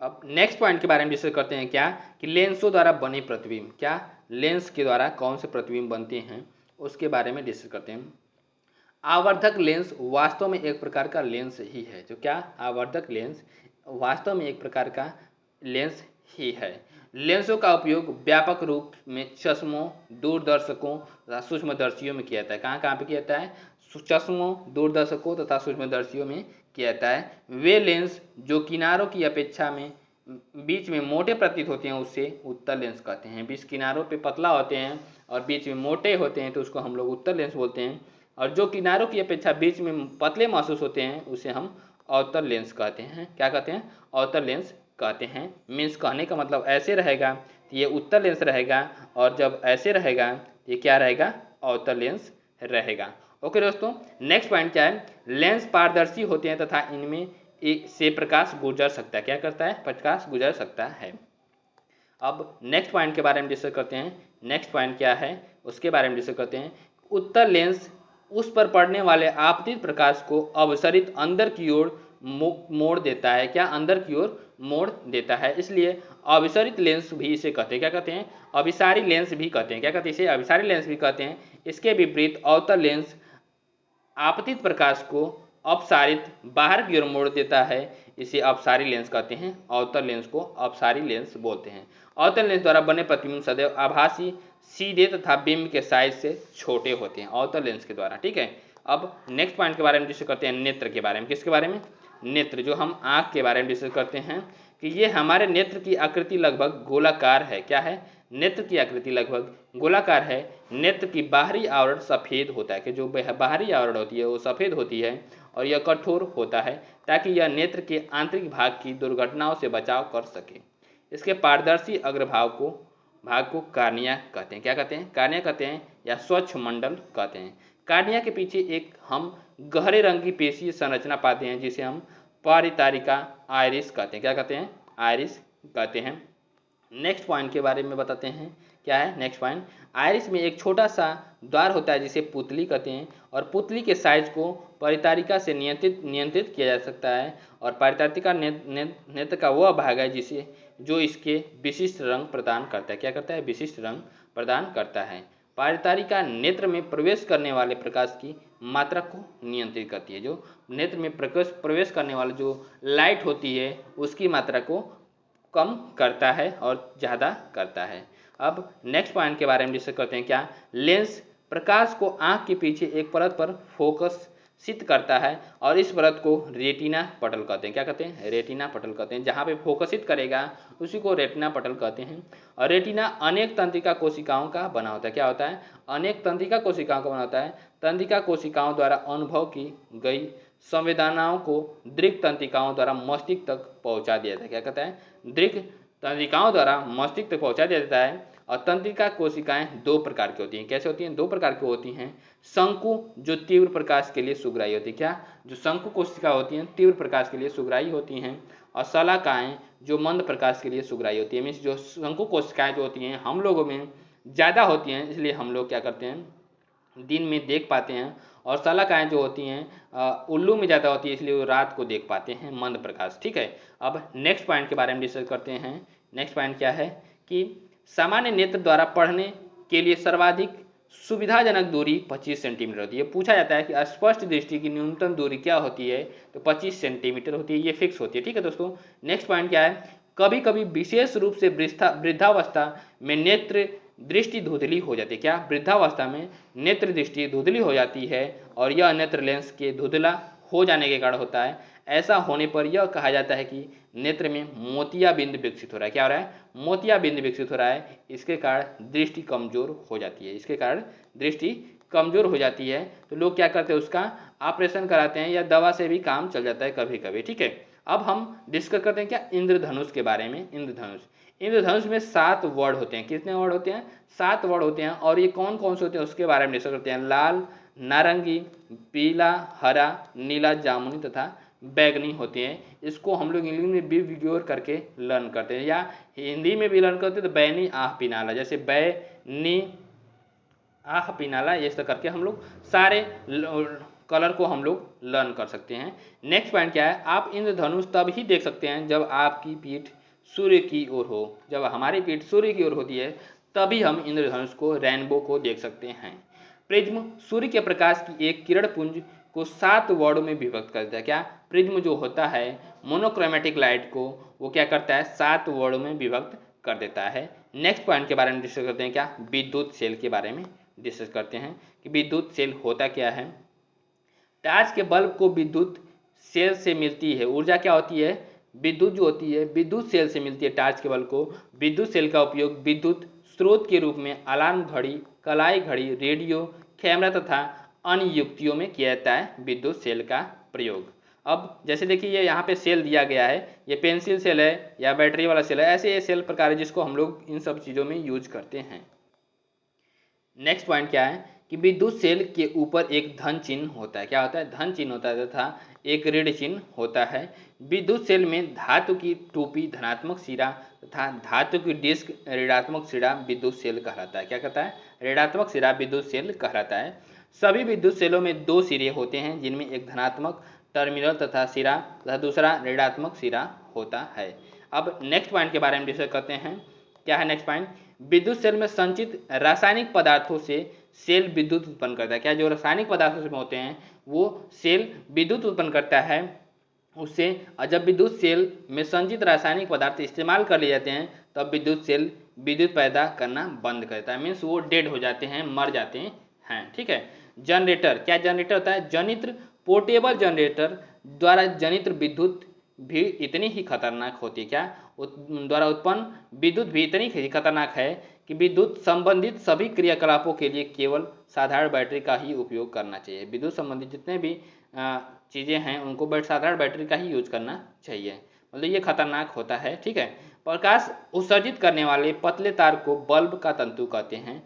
अब नेक्स्ट पॉइंट के बारे में डिस्कस करते हैं, क्या, कि लेंसों द्वारा बने प्रतिबिंब। क्या, लेंस के द्वारा कौन से प्रतिबिंब बनते हैं उसके बारे में डिस्कस करते हैं। आवर्धक लेंस वास्तव में एक प्रकार का लेंस ही है। जो क्या, आवर्धक लेंस वास्तव में एक प्रकार का लेंस ही है। लेंसों का उपयोग व्यापक रूप में चश्मों, दूरदर्शकों तथा सूक्ष्मदर्शियों में किया जाता है। कहाँ कहाँ पे किया जाता है, चश्मों, दूरदर्शकों तथा सूक्ष्मदर्शियों में किया जाता है। वे लेंस जो किनारों की अपेक्षा में बीच में मोटे प्रतीत होते हैं उसे उत्तल लेंस कहते हैं। बीच किनारों पे पतला होते हैं और बीच में मोटे होते हैं तो उसको हम लोग उत्तल लेंस बोलते हैं, और जो किनारों की अपेक्षा बीच में पतले महसूस होते हैं उसे हम अवतल लेंस कहते हैं। क्या कहते हैं, अवतल लेंस कहते हैं। मीन्स कहने का मतलब ऐसे रहेगा तो ये उत्तल लेंस रहेगा, और जब ऐसे रहेगा तो ये क्या रहेगा, अवतल लेंस रहेगा। ओके दोस्तों, नेक्स्ट पॉइंट क्या है, लेंस पारदर्शी होते हैं तथा इनमें से प्रकाश गुजर सकता है। क्या करता है, प्रकाश गुजर सकता है। अब नेक्स्ट पॉइंट के बारे में डिस्कस करते हैं। नेक्स्ट पॉइंट क्या है उसके बारे में डिस्कस करते हैं। उत्तल लेंस उस पर पड़ने वाले आपतित प्रकाश को अवसरित अंदर की ओर मोड़ देता है। क्या, अंदर की ओर मोड़ देता है, इसलिए अभिसारित लेंस भी इसे कहते हैं। क्या कहते हैं, अभिसारी लेंस भी कहते हैं। क्या कहते हैं, इसे अभिसारी लेंस भी कहते हैं। इसके विपरीत अवतल लेंस आपतित प्रकाश को अपसारित बाहर की ओर मोड़ देता है, इसे अपसारी लेंस कहते हैं। अवतल लेंस को अपसारी लेंस बोलते हैं। अवतल लेंस द्वारा बने प्रतिबिंब सदैव आभासी, सीधे तथा बिंब के साइज से छोटे होते हैं, अवतल लेंस के द्वारा, ठीक है। अब नेक्स्ट पॉइंट के बारे में डिस्कस करते हैं, नेत्र के बारे में। किसके बारे में? नेत्र, जो हम आँख के बारे में डिस्कस करते हैं कि ये हमारे नेत्र की आकृति लगभग गोलाकार है। क्या है? नेत्र की आकृति लगभग गोलाकार है। नेत्र की बाहरी आवरण सफ़ेद होता है, कि जो बाहरी आवरण होती है वो सफ़ेद होती है और यह कठोर होता है ताकि यह नेत्र के आंतरिक भाग की दुर्घटनाओं से बचाव कर सके। इसके पारदर्शी अग्रभाग को कार्निया कहते हैं। क्या कहते हैं? कार्निया कहते हैं या स्वच्छ मंडल कहते हैं। कार्निया के पीछे एक हम गहरे रंग की पेशीय संरचना पाते हैं जिसे हम परितारिका आइरिस कहते हैं। क्या कहते हैं? आइरिस कहते हैं। नेक्स्ट पॉइंट के बारे में बताते हैं। क्या है नेक्स्ट पॉइंट? आइरिस में एक छोटा सा द्वार होता है जिसे पुतली कहते हैं और पुतली के साइज को परितारिका से नियंत्रित किया जा सकता है और परितारिका नेत्र का वह भाग है जो इसके विशिष्ट रंग प्रदान करता है। क्या करता है? विशिष्ट रंग प्रदान करता है। परितारिका नेत्र में प्रवेश करने वाले प्रकाश की मात्रा को नियंत्रित करती है। जो नेत्र में प्रवेश करने वाली जो लाइट होती है उसकी मात्रा को कम करता है और ज़्यादा करता है। अब नेक्स्ट पॉइंट के बारे में डिस्कस करते हैं। क्या? लेंस प्रकाश को आँख के पीछे एक परत पर फोकसित करता है और इस परत को रेटिना पटल कहते हैं। क्या कहते हैं? रेटिना पटल कहते हैं। जहाँ पे फोकसित करेगा उसी को रेटिना पटल कहते हैं। और रेटिना अनेक तंत्रिका कोशिकाओं का बना होता है। क्या होता है? अनेक तंत्रिका कोशिकाओं का बना होता है। तंत्रिका कोशिकाओं द्वारा अनुभव की गई संवेदनाओं को दृक् तंत्रिकाओं द्वारा मस्तिष्क तक पहुंचा दिया जाता है। क्या कहता है? दृक् तंत्रिकाओं द्वारा मस्तिष्क तक पहुंचा दिया जाता है। और तंत्रिका कोशिकाएं दो प्रकार की होती हैं। कैसे होती हैं? दो प्रकार की होती हैं। शंकु, जो तीव्र प्रकाश के लिए सुग्राही होती है। क्या? जो शंकु कोशिका होती हैं तीव्र प्रकाश के लिए सुग्राही होती हैं। और शलाकाएं, जो मंद प्रकाश के लिए सुग्राही होती है। मीन्स जो शंकु कोशिकाएं जो होती हैं हम लोगों में ज़्यादा होती हैं, इसलिए हम लोग क्या करते हैं दिन में देख पाते हैं। और शलाकाएं जो होती हैं उल्लू में ज़्यादा होती है, इसलिए वो रात को देख पाते हैं, मंद प्रकाश। ठीक है। अब नेक्स्ट पॉइंट के बारे में डिस्कस करते हैं। नेक्स्ट पॉइंट क्या है कि सामान्य नेत्र द्वारा पढ़ने के लिए सर्वाधिक सुविधाजनक दूरी 25 सेंटीमीटर होती है। पूछा जाता है कि स्पष्ट दृष्टि की न्यूनतम दूरी क्या होती है, तो 25 सेंटीमीटर होती है। ये फिक्स होती है। ठीक है दोस्तों। नेक्स्ट पॉइंट क्या है? कभी कभी विशेष रूप से वृद्धावस्था में नेत्र दृष्टि धुंधली हो जाती है। क्या? वृद्धावस्था में नेत्र दृष्टि धुंधली हो जाती है और यह नेत्र लेंस के धुंधला हो जाने के कारण होता है। ऐसा होने पर यह कहा जाता है कि नेत्र में मोतियाबिंद विकसित हो रहा है। क्या हो रहा है? मोतियाबिंद विकसित हो रहा है। इसके कारण दृष्टि कमजोर हो जाती है। इसके कारण दृष्टि कमजोर हो जाती है तो लोग क्या करते हैं, उसका ऑपरेशन कराते हैं या दवा से भी काम चल जाता है कभी कभी। ठीक है। अब हम डिस्कस करते हैं क्या? इंद्रधनुष के बारे में। इंद्रधनुष में 7 वर्ड होते हैं। कितने वर्ड होते हैं? 7 वर्ड होते हैं। और ये कौन कौन से होते हैं उसके बारे में डिस्कस करते हैं। लाल, नारंगी, पीला, हरा, नीला, जामुनी तथा बैगनी होते हैं। इसको हम लोग इंग्लिश में भी विग्योर करके लर्न करते हैं या हिंदी में भी लर्न करते हैं तो बैनी आह पिनाला, जैसे बैनी आह पिनाला, ये सब करके हम लोग सारे कलर को हम लोग लर्न कर सकते हैं। नेक्स्ट पॉइंट क्या है? आप इंद्रधनुष तब ही देख सकते हैं जब आपकी पीठ सूर्य की ओर हो। जब हमारी पीठ सूर्य की ओर होती है तभी हम इंद्रधनुष को, रेनबो को देख सकते हैं। प्रिज्म सूर्य के प्रकाश की एक किरण पुंज को 7 वर्डों में विभक्त करता है। क्या? प्रिज्म जो होता है मोनोक्रोमेटिक लाइट को वो क्या करता है? 7 वर्डों में विभक्त कर देता है। नेक्स्ट पॉइंट के बारे में डिस्कस करते हैं। क्या? विद्युत सेल के बारे में डिस्कस करते हैं कि विद्युत सेल होता क्या है। टार्च के बल्ब को विद्युत सेल से मिलती है ऊर्जा। क्या होती है? विद्युत जो होती है विद्युत सेल से मिलती है टार्च के बल्ब को। विद्युत सेल का उपयोग विद्युत स्रोत के रूप में अलार्म घड़ी, कलाई घड़ी, रेडियो, कैमरा तथा अन्य युक्तियों में किया जाता है विद्युत सेल का प्रयोग। अब जैसे देखिए ये यहाँ पे सेल दिया गया है, ये पेंसिल सेल है या बैटरी वाला सेल है, ऐसे ये सेल प्रकार है जिसको हम लोग इन सब चीज़ों में यूज करते हैं। नेक्स्ट पॉइंट क्या है कि विद्युत सेल के ऊपर एक धन चिन्ह होता है। क्या होता है? धन चिन्ह होता है तथा एक ऋण चिन्ह होता है। विद्युत सेल में धातु की टोपी धनात्मक सिरा तथा धातु की डिस्क ऋणात्मक सिरा विद्युत सेल कहलाता है। क्या कहता है? ऋणात्मक सिरा विद्युत सेल कहलाता है। सभी विद्युत सेलों में 2 सिरे होते हैं जिनमें एक धनात्मक टर्मिनल तथा सिरा तथा दूसरा ऋणात्मक सिरा होता है। अब नेक्स्ट पॉइंट के बारे में डिस्कस करते हैं। क्या है नेक्स्ट पॉइंट? विद्युत सेल में संचित रासायनिक पदार्थों से सेल विद्युत उत्पन्न करता है। क्या? जो रासायनिक पदार्थों में होते हैं वो सेल विद्युत उत्पन्न करता है उससे। जब विद्युत सेल में संचित रासायनिक पदार्थ इस्तेमाल कर लिए जाते हैं तब विद्युत सेल विद्युत पैदा करना बंद करता है। मीन्स वो डेड हो जाते हैं, मर जाते हैं। ठीक है। जनरेटर, क्या जनरेटर होता है? जनित्र, पोर्टेबल जनरेटर द्वारा जनित विद्युत भी इतनी ही खतरनाक होती है, क्या द्वारा उत्पन्न विद्युत भी इतनी ही खतरनाक है कि विद्युत संबंधित सभी क्रियाकलापों के लिए केवल साधारण बैटरी का ही उपयोग करना चाहिए। विद्युत संबंधित जितने भी चीज़ें हैं उनको साधारण बैटरी का ही यूज करना चाहिए, मतलब ये खतरनाक होता है। ठीक है, प्रकाश उत्सर्जित करने वाले पतले तार को बल्ब का तंतु कहते हैं।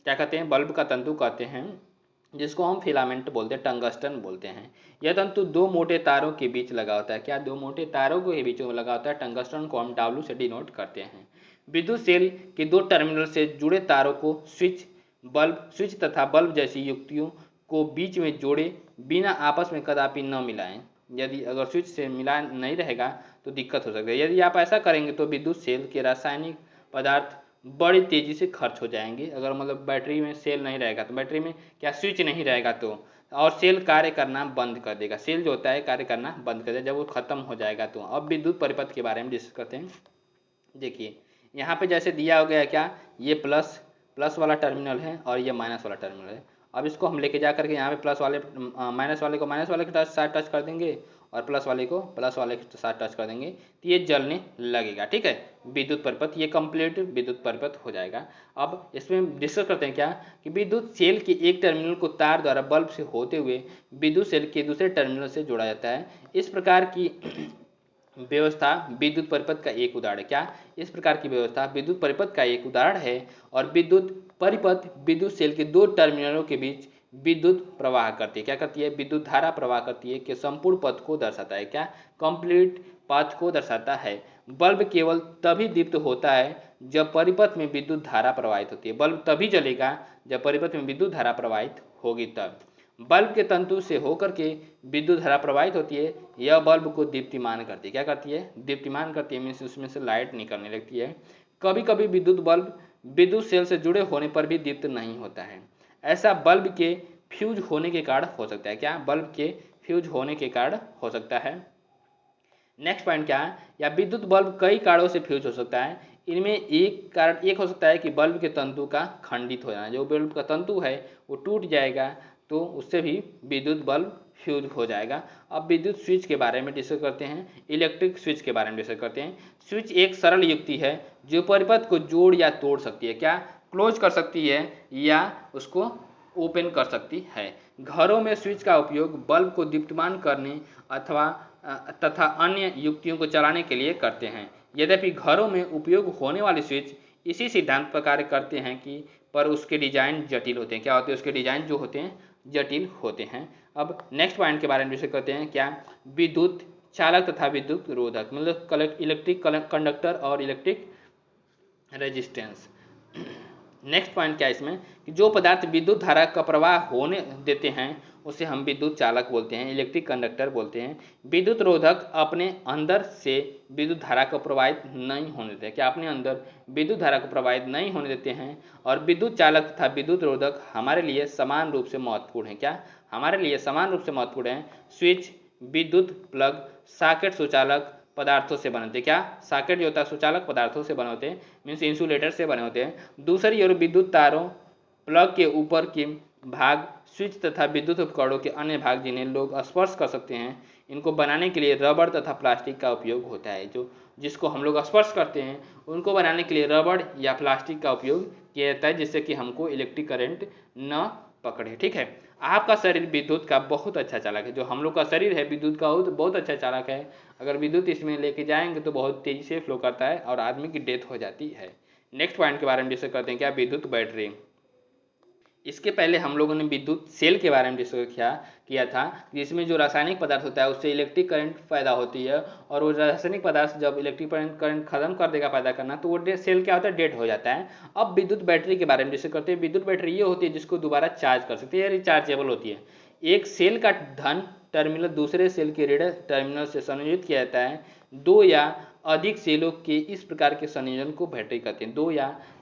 क्या कहते हैं? बल्ब का तंतु कहते हैं, जिसको हम फिलामेंट बोलते हैं, टंगस्टन बोलते हैं। यह तंतु दो मोटे तारों के बीच लगा होता है। क्या? दो मोटे तारों के बीच में लगा होता है। टंगस्टन को हम W से डिनोट करते हैं। विद्युत सेल के दो टर्मिनल से जुड़े तारों को स्विच तथा बल्ब जैसी युक्तियों को बीच में जोड़े बिना आपस में कदापि न मिलाएं। यदि अगर स्विच से मिला नहीं रहेगा तो दिक्कत हो सकती है। यदि आप ऐसा करेंगे तो विद्युत सेल के रासायनिक पदार्थ बड़ी तेजी से खर्च हो जाएंगे। अगर मतलब बैटरी में सेल नहीं रहेगा तो, बैटरी में क्या स्विच नहीं रहेगा तो, और सेल कार्य करना बंद कर देगा। सेल जो होता है कार्य करना बंद कर देगा जब वो खत्म हो जाएगा तो। अब विद्युत परिपथ के बारे में डिस्कस करते हैं। देखिए यहाँ पे जैसे दिया हो गया, क्या ये प्लस वाला टर्मिनल है और ये माइनस वाला टर्मिनल है। अब इसको हम लेके जा करके यहाँ पे माइनस वाले को माइनस वाले के साथ टच कर देंगे और प्लस वाले को प्लस वाले के साथ टच कर देंगे तो ये जलने लगेगा। ठीक है, विद्युत परिपथ, ये कंप्लीट विद्युत परिपथ हो जाएगा। अब इसमें डिस्कस करते हैं क्या कि विद्युत सेल के एक टर्मिनल को तार द्वारा बल्ब से होते हुए विद्युत सेल के दूसरे टर्मिनल से जोड़ा जाता है। इस प्रकार की व्यवस्था विद्युत परिपथ का एक उदाहरण है। क्या? इस प्रकार की व्यवस्था विद्युत परिपथ का एक उदाहरण है। और विद्युत परिपथ विद्युत सेल के दो टर्मिनलों के बीच विद्युत प्रवाह करती है। क्या करती है? विद्युत धारा प्रवाह करती है कि संपूर्ण पथ को दर्शाता है। क्या? कंप्लीट पाथ को दर्शाता है। बल्ब केवल तभी दीप्त होता है जब परिपथ में विद्युत धारा प्रवाहित होती है। बल्ब तभी जलेगा जब परिपथ में विद्युत धारा प्रवाहित होगी तब। बल्ब के तंतु से होकर के विद्युत धारा प्रवाहित होती है। यह बल्ब को दीप्तिमान करती है। क्या करती है? दीप्तिमान करती है, मीन्स उसमें से लाइट निकलने लगती है। कभी कभी विद्युत बल्ब विद्युत सेल से जुड़े होने पर भी दीप्त नहीं होता है। ऐसा बल्ब के फ्यूज होने के कारण हो सकता है। क्या? बल्ब के फ्यूज होने के कारण हो सकता है। नेक्स्ट पॉइंट क्या है? या विद्युत बल्ब कई कारणों से फ्यूज हो सकता है। इनमें एक कारण एक हो सकता है कि बल्ब के तंतु का खंडित हो जाना। जो बल्ब का तंतु है वो टूट जाएगा तो उससे भी विद्युत बल्ब फ्यूज हो जाएगा। अब विद्युत स्विच के बारे में डिस्कस करते हैं। इलेक्ट्रिक स्विच के बारे में डिस्कस करते हैं। स्विच एक सरल युक्ति है जो परिपथ को जोड़ या तोड़ सकती है। क्या? क्लोज कर सकती है या उसको ओपन कर सकती है। घरों में स्विच का उपयोग बल्ब को दीप्तमान करने तथा अन्य युक्तियों को चलाने के लिए करते हैं। यद्यपि घरों में उपयोग होने वाले स्विच इसी सिद्धांत पर कार्य करते हैं कि पर उसके डिजाइन जटिल होते हैं। क्या होते हैं? उसके डिजाइन जो होते हैं जटिल होते हैं। अब नेक्स्ट पॉइंट के बारे में डिस्कस करते हैं। क्या? विद्युत चालक तथा विद्युत रोधक, मतलब इलेक्ट्रिक कंडक्टर और इलेक्ट्रिक रेजिस्टेंस। नेक्स्ट पॉइंट क्या है इसमें कि जो पदार्थ विद्युत धारा का प्रवाह होने देते हैं उसे हम विद्युत चालक बोलते हैं, इलेक्ट्रिक कंडक्टर बोलते हैं। विद्युत रोधक अपने अंदर से विद्युत धारा को प्रवाहित नहीं होने देते हैं। क्या? अपने अंदर विद्युत धारा को प्रवाहित नहीं होने देते हैं। और विद्युत चालक तथा विद्युत रोधक हमारे लिए समान रूप से महत्वपूर्ण है। क्या? हमारे लिए समान रूप से महत्वपूर्ण है। स्विच, विद्युत प्लग, सॉकेट सुचालक पदार्थों से बने होते हैं। क्या? सॉकेट जो होता है सुचालक पदार्थों से बने होते हैं, मीन्स इंसुलेटर से बने होते हैं। दूसरी ओर विद्युत तारों, प्लग के ऊपर के भाग, स्विच तथा विद्युत उपकरणों के अन्य भाग जिन्हें लोग स्पर्श कर सकते हैं, इनको बनाने के लिए रबड़ तथा प्लास्टिक का उपयोग होता है। जिसको हम लोग स्पर्श करते हैं उनको बनाने के लिए रबड़ या प्लास्टिक का उपयोग किया जाता है, जिससे कि हमको इलेक्ट्रिक करंट न पकड़े। ठीक है, आपका शरीर विद्युत का बहुत अच्छा चालक है। जो हम लोग का शरीर है विद्युत का बहुत अच्छा चालक है। अगर विद्युत इसमें लेके जाएंगे तो बहुत तेजी से फ्लो करता है और आदमी की डेथ हो जाती है। नेक्स्ट पॉइंट के बारे में डिस्कस करते हैं। क्या? विद्युत बैटरी। इसके पहले हम लोगों ने विद्युत सेल के बारे में डिस्कस किया था, जिसमें जो रासायनिक पदार्थ होता है उससे इलेक्ट्रिक करंट पैदा होती है। और वो रासायनिक पदार्थ जब इलेक्ट्रिक करंट खत्म कर देगा पैदा करना तो वो सेल क्या होता है? डेड हो जाता है। अब विद्युत बैटरी के बारे में डिस्कस करते हैं। विद्युत बैटरी ये होती है जिसको दोबारा चार्ज कर सकती है, रिचार्जेबल होती है। एक सेल का धन टर्मिनल दूसरे सेल के ऋण टर्मिनल से संयोजित किया जाता है। दो या अधिक सेलों के इस प्रकार के संयोजन को बैटरी कहते हैं।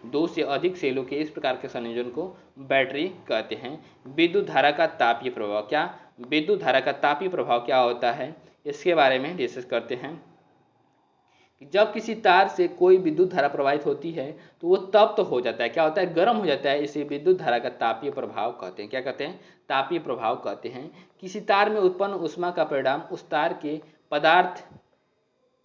दो से अधिक सेलों के इस प्रकार के संयोजन को बैटरी कहते हैं। विद्युत धारा का तापीय प्रभाव। क्या? विद्युत धारा का तापीय प्रभाव क्या होता है इसके बारे में डिस्कस करते हैं। कि जब किसी तार से कोई विद्युत धारा प्रवाहित होती है तो वो तप्त तो हो जाता है, क्या होता है, गर्म हो जाता है। इसे विद्युत धारा का तापीय प्रभाव कहते हैं। क्या कहते हैं, तापीय प्रभाव कहते हैं। किसी तार में उत्पन्न ऊष्मा का परिणाम उस तार के पदार्थ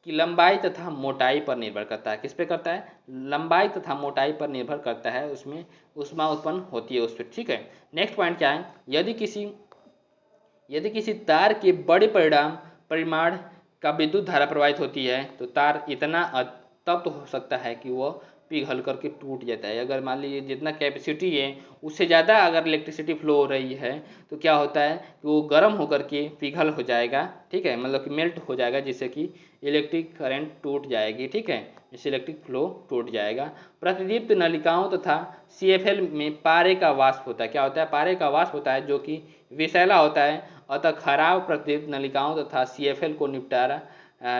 की लंबाई तथा मोटाई पर निर्भर करता है। किस पे करता है, लंबाई तथा मोटाई पर निर्भर करता है, उसमें ऊष्मा उत्पन्न होती है उस पर। ठीक है, नेक्स्ट पॉइंट क्या है, यदि किसी तार के बड़े परिमाण का विद्युत धारा प्रवाहित होती है तो तार इतना तप्त हो सकता है कि वह पिघल करके टूट जाता है। अगर मान लीजिए जितना कैपेसिटी है उससे ज़्यादा अगर इलेक्ट्रिसिटी फ्लो हो रही है तो क्या होता है कि वो गर्म होकर के पिघल हो जाएगा। ठीक है, मतलब कि मेल्ट हो जाएगा, जिससे कि इलेक्ट्रिक करंट टूट जाएगी। ठीक है, जिससे इलेक्ट्रिक फ्लो टूट जाएगा। प्रतिदीप्त नलिकाओं तथा CFL में पारे का वाष्प होता है। क्या होता है, पारे का वाष्प होता है जो कि विषैला होता है। अतः खराब प्रतिदीप्त नलिकाओं तथा CFL को निपटारा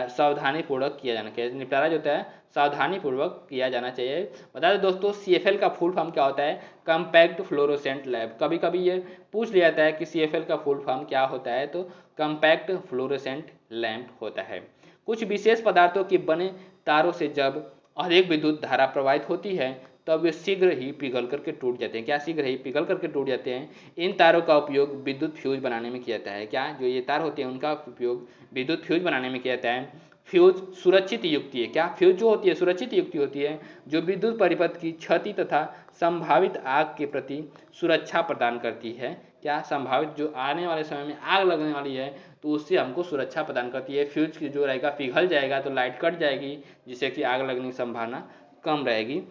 सावधानी पूर्वक किया जाना चाहिए। निपटारा जो होता है सावधानी पूर्वक किया जाना चाहिए। बता दें दोस्तों, CFL का फुल फॉर्म क्या होता है, कम्पैक्ट फ्लोरोसेंट लैम्प। कभी कभी ये पूछ लिया जाता है कि CFL का फुल फॉर्म क्या होता है, तो कम्पैक्ट फ्लोरोसेंट लैम्प होता है। कुछ विशेष पदार्थों के बने तारों से जब अधिक विद्युत धारा प्रवाहित होती है तब वे शीघ्र ही पिघल करके टूट जाते हैं। क्या, शीघ्र ही पिघल करके टूट जाते हैं। इन तारों का उपयोग विद्युत फ्यूज बनाने में किया जाता है। क्या, जो ये तार होते हैं उनका उपयोग विद्युत फ्यूज बनाने में किया जाता है। फ्यूज सुरक्षित युक्ति है। क्या, फ्यूज जो होती है सुरक्षित युक्ति होती है जो विद्युत परिपथ की क्षति तथा संभावित आग के प्रति सुरक्षा प्रदान करती है। क्या, संभावित जो आने वाले समय में आग लगने वाली है तो उससे हमको सुरक्षा प्रदान करती है। फ्यूज की जो रहेगा पिघल जाएगा तो लाइट कट जाएगी, जिससे कि आग लगने की संभावना कम रहेगी।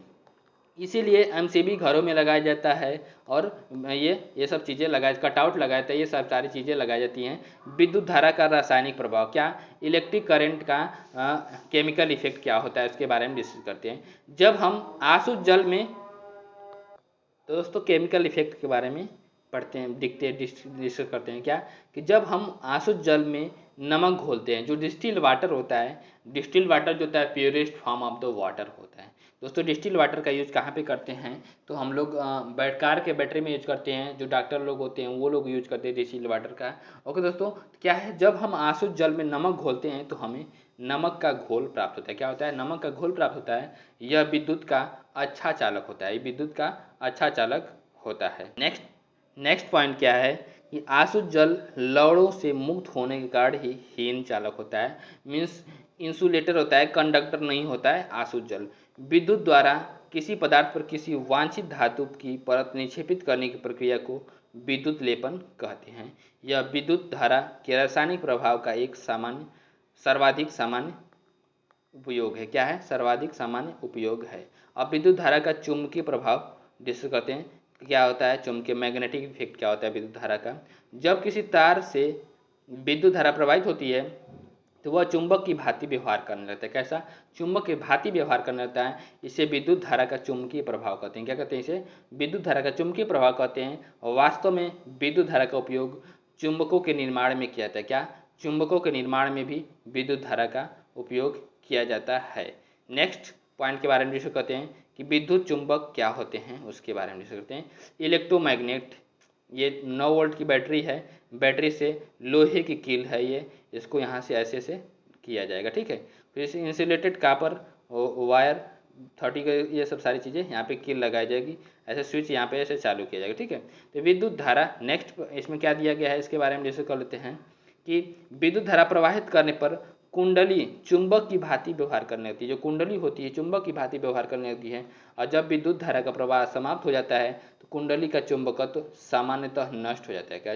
इसीलिए MCB घरों में लगाया जाता है और ये सब चीज़ें लगाए, कटआउट लगाया जाता है, ये सब सारी चीज़ें लगाई जाती हैं। विद्युत धारा का रासायनिक प्रभाव। क्या, इलेक्ट्रिक करंट का केमिकल इफेक्ट क्या होता है उसके बारे में डिस्कस करते हैं। जब हम आसुत जल में, तो दोस्तों केमिकल इफेक्ट के बारे में पढ़ते हैं, डिस्कस करते हैं। क्या, कि जब हम आसुत जल में नमक घोलते हैं, जो डिस्टिल्ड वाटर होता है, डिस्टिल्ड वाटर जो होता है purest form of the water होता है। दोस्तों डिस्टिल्ड वाटर का यूज कहाँ पे करते हैं, तो हम लोग कार के बैटरी में यूज करते हैं। जो डॉक्टर लोग होते हैं वो लोग यूज करते हैं डिस्टिल्ड वाटर का। ओके दोस्तों, क्या है, जब हम आसुत जल में नमक घोलते हैं तो हमें नमक का घोल प्राप्त होता है। क्या होता है, नमक का घोल प्राप्त होता है। यह विद्युत का अच्छा चालक होता है, विद्युत का अच्छा चालक होता है। नेक्स्ट पॉइंट क्या है कि आसुत जल लवणों से मुक्त होने के कारण ही हीन चालक होता है। मीन्स इंसुलेटर होता है, कंडक्टर नहीं होता है आसुत जल। विद्युत द्वारा किसी पदार्थ पर किसी वांछित धातु की परत निक्षेपित करने की प्रक्रिया को विद्युत लेपन कहते हैं। यह विद्युत धारा के रासायनिक प्रभाव का एक सर्वाधिक सामान्य उपयोग है। क्या है, सर्वाधिक सामान्य उपयोग है। अब विद्युत धारा का चुंबकीय प्रभाव डिस्कस करते हैं। क्या होता है चुंबकीय, मैग्नेटिक इफेक्ट क्या होता है विद्युत धारा का। जब किसी तार से विद्युत धारा प्रवाहित होती है तो वह चुंबक की भांति व्यवहार करने लगता है। कैसा, चुंबक की भांति व्यवहार करने लगता है। इसे विद्युत धारा का चुंबकीय प्रभाव कहते हैं। क्या कहते हैं, इसे विद्युत धारा का चुंबकीय प्रभाव कहते हैं। और वास्तव में विद्युत धारा का उपयोग चुंबकों के निर्माण में किया जाता है। क्या, चुंबकों के निर्माण में भी विद्युत धारा का उपयोग किया जाता है। नेक्स्ट पॉइंट के बारे में डिस्कस करते हैं कि विद्युत चुंबक क्या होते हैं, उसके बारे में डिस्कस करते हैं। इलेक्ट्रोमैग्नेट, ये 9 वोल्ट की बैटरी है, बैटरी से लोहे की कील है ये, इसको यहाँ से ऐसे किया जाएगा। ठीक है, फिर इसे इंसुलेटेड कापर वायर 30 का, ये सब सारी चीज़ें यहाँ पे कील लगाई जाएगी, ऐसे स्विच यहाँ पे ऐसे चालू किया जाएगा। ठीक है, तो विद्युत धारा, नेक्स्ट इसमें क्या दिया गया है इसके बारे में डिस्कस कर लेते हैं कि विद्युत धारा प्रवाहित करने पर कुंडली चुंबक की भांति व्यवहार करने लगती है। जो कुंडली होती है चुंबक की भांति व्यवहार करने लगती है। और जब विद्युत धारा का प्रवाह समाप्त हो जाता है तो कुंडली का चुंबकत्व सामान्यतः नष्ट हो जाता है। क्या,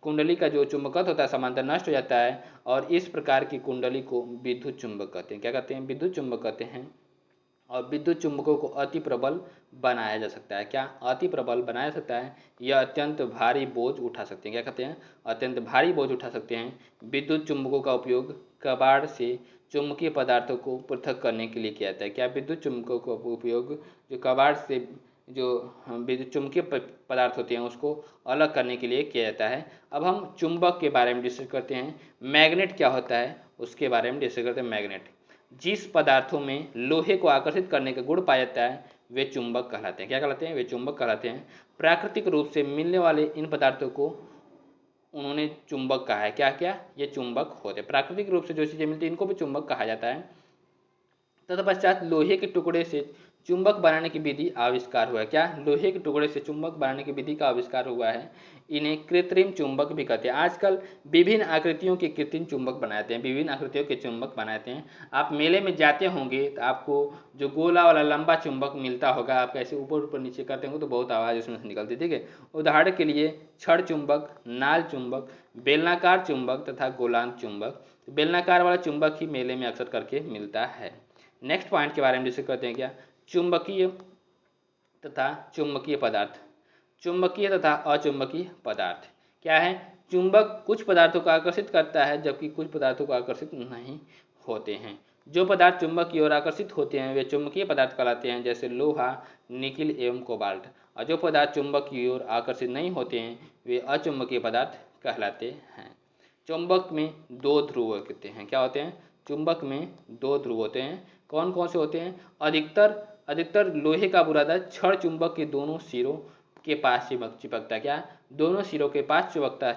कुंडली का जो चुंबकत्व होता है सामान्यतः नष्ट हो जाता है। और इस प्रकार की कुंडली को विद्युत चुंबक कहते हैं। क्या कहते हैं, विद्युत चुंबक कहते हैं। और विद्युत चुंबकों को अति प्रबल बनाया जा सकता है। क्या, अति प्रबल बनाया जा सकता है। यह अत्यंत भारी बोझ उठा सकते हैं। क्या कहते हैं, अत्यंत भारी बोझ उठा सकते हैं। विद्युत चुंबकों का उपयोग कबाड़ से चुंबकीय पदार्थों को पृथक करने के लिए किया जाता है। क्या, विद्युत चुंबकों का उपयोग जो कबाड़ से जो विद्युत चुंबकीय पदार्थ होते हैं उसको अलग करने के लिए किया जाता है। अब हम चुंबक के बारे में डिस्कस करते हैं। मैग्नेट क्या होता है उसके बारे में डिस्कस करते हैं। मैग्नेट, जिस पदार्थों में लोहे को आकर्षित करने का गुण पाया जाता है वे चुंबक कहलाते हैं। क्या कहलाते हैं, वे चुंबक कहलाते हैं। प्राकृतिक रूप से मिलने वाले इन पदार्थों को उन्होंने चुंबक कहा है। क्या क्या? ये चुंबक होते हैं। प्राकृतिक रूप से जो चीजें मिलती है इनको भी चुंबक कहा जाता है। तत्पश्चात लोहे के टुकड़े से चुंबक बनाने की विधि आविष्कार हुआ है। क्या? लोहे के टुकड़े से चुंबक बनाने की विधि का आविष्कार हुआ है। इन्हें कृत्रिम चुंबक भी कहते हैं। आजकल विभिन्न आकृतियों के कृत्रिम चुंबक बनाते हैं, विभिन्न आकृतियों के चुंबक बनाते हैं। आप मेले में जाते होंगे तो आपको जो गोला वाला लंबा चुंबक मिलता होगा, आप ऐसे ऊपर ऊपर नीचे करते होंगे तो बहुत आवाज़ उसमें से निकलती है, ठीक है। उदाहरण के लिए छड़ चुंबक, नाल चुंबक, बेलनाकार चुंबक तथा गोलांत चुंबक। बेलनाकार वाला चुंबक ही मेले में अक्सर करके मिलता है। नेक्स्ट पॉइंट के बारे में डिस्कस करते हैं। क्या? चुंबकीय तथा चुंबकीय पदार्थ। चुंबकीय तथा अचुंबकीय पदार्थ क्या है? चुंबक कुछ पदार्थों को आकर्षित करता है जबकि कुछ पदार्थों को आकर्षित नहीं होते हैं। जो पदार्थ चुंबक की ओर आकर्षित होते हैं वे चुंबकीय पदार्थ कहलाते हैं, जैसे लोहा, निकिल एवं कोबाल्ट। और जो पदार्थ चुंबक की ओर आकर्षित नहीं होते हैं वे अचुंबकीय पदार्थ कहलाते हैं। चुंबक में दो ध्रुव होते हैं। क्या होते हैं? चुंबक में दो ध्रुव होते हैं। कौन कौन से होते हैं? अधिकतर लोहे का बुरादा छड़ चुंबक के दोनों सिरों के पास चिपकता है। क्या? दोनों सिरों के पास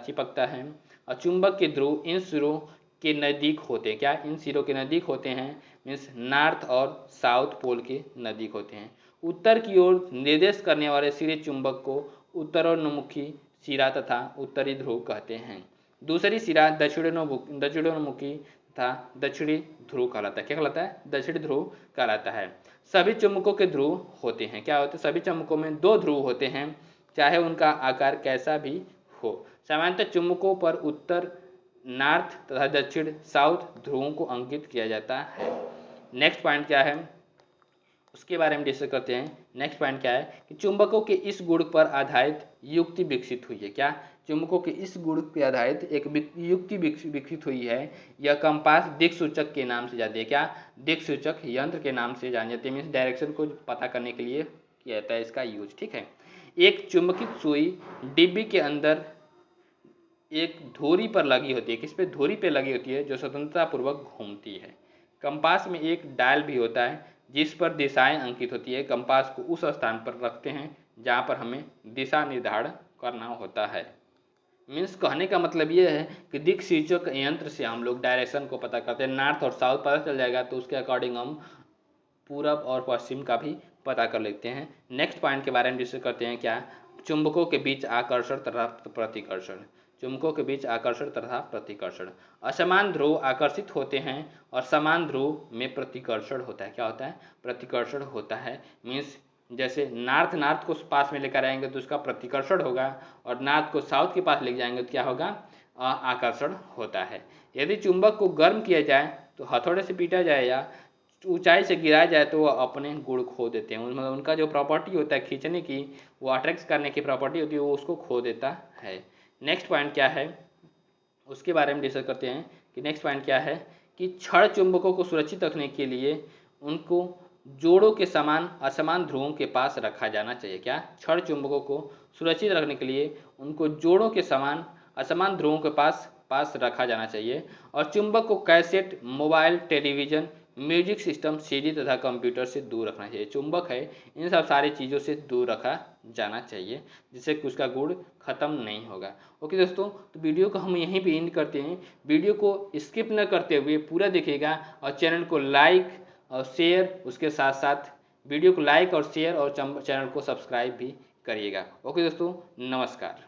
चिपकता है। और चुंबक के ध्रुव इन सिरों के नज़दीक होते हैं। क्या? इन सिरों के नज़दीक होते हैं, मीन्स नॉर्थ और साउथ पोल के नज़दीक होते हैं। उत्तर की ओर निर्देश करने वाले सिरे चुंबक को उत्तरोन्मुखी सिरा तथा उत्तरी ध्रुव कहते हैं। दूसरी सिरा दक्षिणोन्मुखी तथा दक्षिणी ध्रुव कहलाता है। क्या कहलाता है? दक्षिणी ध्रुव कहलाता है। सभी चुंबकों के ध्रुव होते हैं। क्या होते हैं? सभी चुंबकों में दो ध्रुव होते हैं, चाहे उनका आकार कैसा भी हो। सामान्यतः चुंबकों पर उत्तर, नॉर्थ तथा दक्षिण, साउथ ध्रुवों को अंकित किया जाता है। नेक्स्ट पॉइंट क्या है उसके बारे में डिस्कस करते हैं। नेक्स्ट पॉइंट क्या है कि चुंबकों के इस गुण पर आधारित युक्ति विकसित हुई है। क्या? चुंबकों के इस गुण पर आधारित एक युक्ति विकसित हुई है। यह कंपास दिक्सूचक के नाम से जाती है। क्या? दिक्सूचक यंत्र के नाम से जानी जाती है, मीन्स डायरेक्शन को पता करने के लिए किया जाता है इसका यूज, ठीक है। एक चुंबकित सुई डिब्बी के अंदर एक धुरी पर लगी होती है। किस पे? धुरी पे लगी होती है, जो स्वतंत्रता पूर्वक घूमती है। कंपास में एक डायल भी होता है जिस पर दिशाएं अंकित होती है। कंपास को उस स्थान पर रखते हैं जहां पर हमें दिशा निर्धारण करना होता है। मीन्स कहने का मतलब ये है कि दिक्सूचक यंत्र से हम लोग डायरेक्शन को पता करते हैं। नॉर्थ और साउथ पता चल जाएगा तो उसके अकॉर्डिंग हम पूरब और पश्चिम का भी पता कर लेते हैं। नेक्स्ट पॉइंट के बारे में डिस्कस करते हैं। क्या? चुंबकों के बीच आकर्षण तथा प्रतिकर्षण। चुंबकों के बीच आकर्षण तथा प्रतिकर्षण। असमान ध्रुव आकर्षित होते हैं और समान ध्रुव में प्रतिकर्षण होता है। क्या होता है? प्रतिकर्षण होता है। मीन्स जैसे नॉर्थ को पास में लेकर आएंगे तो उसका प्रतिकर्षण होगा, और नॉर्थ को साउथ के पास ले जाएंगे तो क्या होगा? आकर्षण होता है। यदि चुंबक को गर्म किया जाए तो हथौड़े से पीटा जाए या ऊंचाई से गिराया जाए तो वो अपने गुण खो देते हैं। मतलब उनका जो प्रॉपर्टी होता है खींचने की, वो अट्रैक्ट करने की प्रॉपर्टी होती है, वो उसको खो देता है। नेक्स्ट पॉइंट क्या है उसके बारे में डिस्कस करते हैं कि नेक्स्ट पॉइंट क्या है कि छड़ चुंबकों को सुरक्षित रखने के लिए उनको जोड़ों के समान असमान ध्रुवों के पास रखा जाना चाहिए। क्या? छड़ चुंबकों को सुरक्षित रखने के लिए उनको जोड़ों के समान असमान ध्रुवों के पास रखा जाना चाहिए। और चुंबक को cassette, mobile, television, music system, CD तथा कंप्यूटर से दूर रखना चाहिए। चुंबक है इन सब सारी चीज़ों से दूर रखा जाना चाहिए जिससे कि उसका गुण खत्म नहीं होगा। ओके दोस्तों, तो वीडियो को हम यहीं पे एंड करते हैं। वीडियो को स्किप न करते हुए पूरा देखिएगा और चैनल को लाइक और शेयर, उसके साथ साथ वीडियो को लाइक और शेयर और चैनल को सब्सक्राइब भी करिएगा। ओके दोस्तों, नमस्कार।